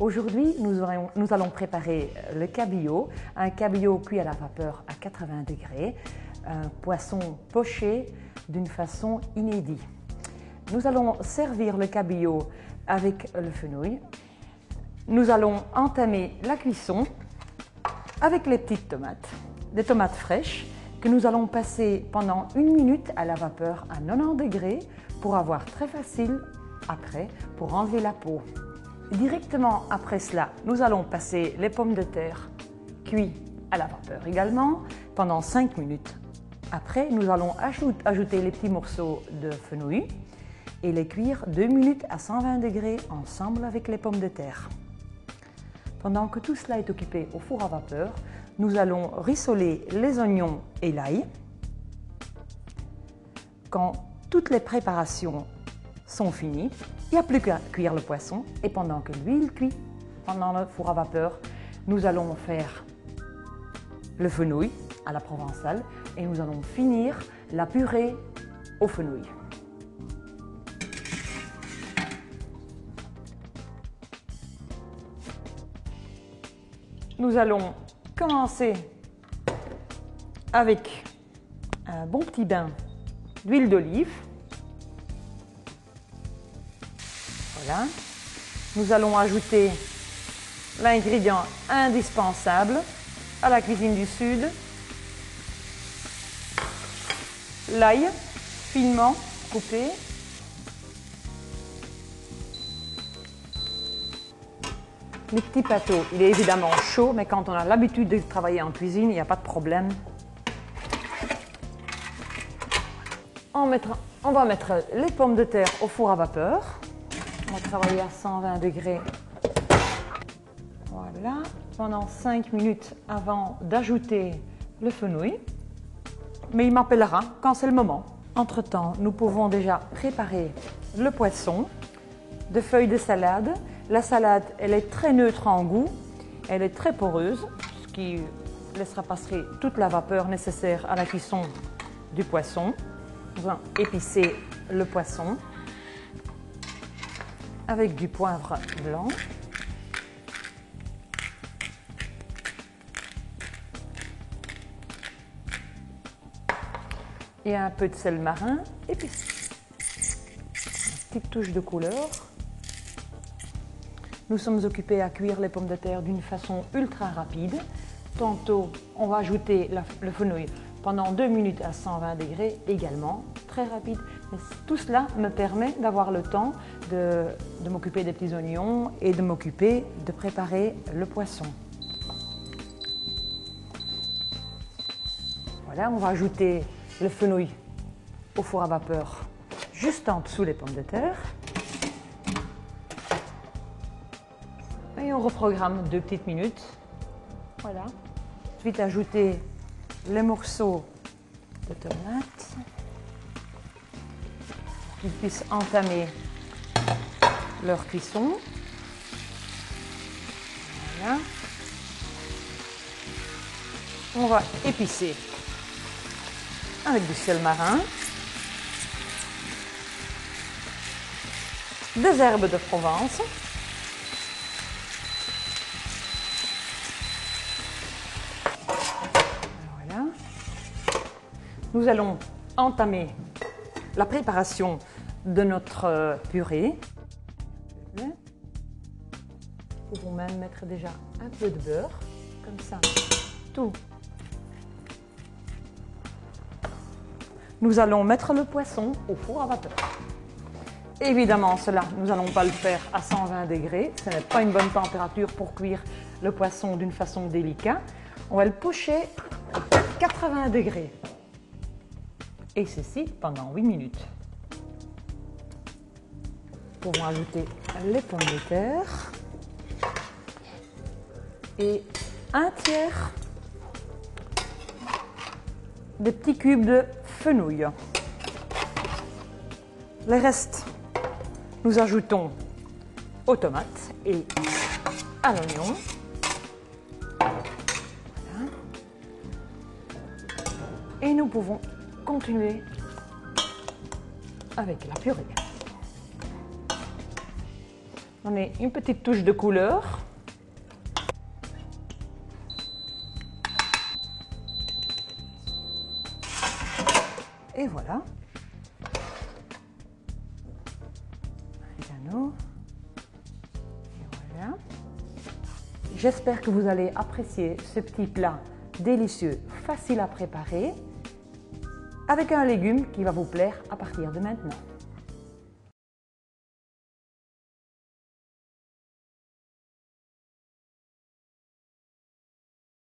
Aujourd'hui, nous allons préparer le cabillaud, un cabillaud cuit à la vapeur à 80 degrés, un poisson poché d'une façon inédite. Nous allons servir le cabillaud avec le fenouil. Nous allons entamer la cuisson avec les petites tomates, des tomates fraîches que nous allons passer pendant 1 minute à la vapeur à 90 degrés pour avoir très facile après pour enlever la peau. Directement après cela, nous allons passer les pommes de terre cuites à la vapeur également pendant 5 minutes. Après, nous allons ajouter les petits morceaux de fenouil et les cuire 2 minutes à 120 degrés ensemble avec les pommes de terre. Pendant que tout cela est occupé au four à vapeur, nous allons rissoler les oignons et l'ail. Quand toutes les préparations sont finies, il n'y a plus qu'à cuire le poisson et pendant que l'huile cuit pendant le four à vapeur, nous allons faire le fenouil à la provençale et nous allons finir la purée au fenouil. Nous allons commencer avec un bon petit bain d'huile d'olive. Voilà. Nous allons ajouter l'ingrédient indispensable à la cuisine du Sud, l'ail finement coupé, le petit pâteau. Il est évidemment chaud, mais quand on a l'habitude de travailler en cuisine, il n'y a pas de problème. On va mettre les pommes de terre au four à vapeur. On va travailler à 120 degrés. Voilà, pendant 5 minutes avant d'ajouter le fenouil. Mais il m'appellera quand c'est le moment. Entre-temps, nous pouvons déjà préparer le poisson, de feuilles de salade. La salade, elle est très neutre en goût, elle est très poreuse, ce qui laissera passer toute la vapeur nécessaire à la cuisson du poisson. Nous allons épicer le poisson avec du poivre blanc. Et un peu de sel marin et puis une petite touche de couleur. Nous sommes occupés à cuire les pommes de terre d'une façon ultra rapide. Tantôt, on va ajouter le fenouil pendant 2 minutes à 120 degrés également, très rapide. Mais tout cela me permet d'avoir le temps de m'occuper des petits oignons et de m'occuper de préparer le poisson. Voilà, on va ajouter le fenouil au four à vapeur juste en dessous les pommes de terre. Et on reprogramme 2 petites minutes. Voilà. Ensuite, ajouter les morceaux de tomates pour qu'ils puissent entamer leur cuisson. Voilà. On va épicer avec du sel marin, des herbes de Provence, voilà. Nous allons entamer la préparation de notre purée. Nous pouvons même mettre déjà un peu de beurre, comme ça, tout. Nous allons mettre le poisson au four à vapeur. Évidemment, cela, nous n'allons pas le faire à 120 degrés. Ce n'est pas une bonne température pour cuire le poisson d'une façon délicate. On va le pocher à 80 degrés. Et ceci pendant 8 minutes. Nous pouvons ajouter les pommes de terre et 1/3 des petits cubes de fenouil. Les restes, nous ajoutons aux tomates et à l'oignon. Voilà. Et nous pouvons continuer avec la purée. Donner une petite touche de couleur. Et voilà. Oregano. Et voilà. J'espère que vous allez apprécier ce petit plat délicieux, facile à préparer, avec un légume qui va vous plaire à partir de maintenant.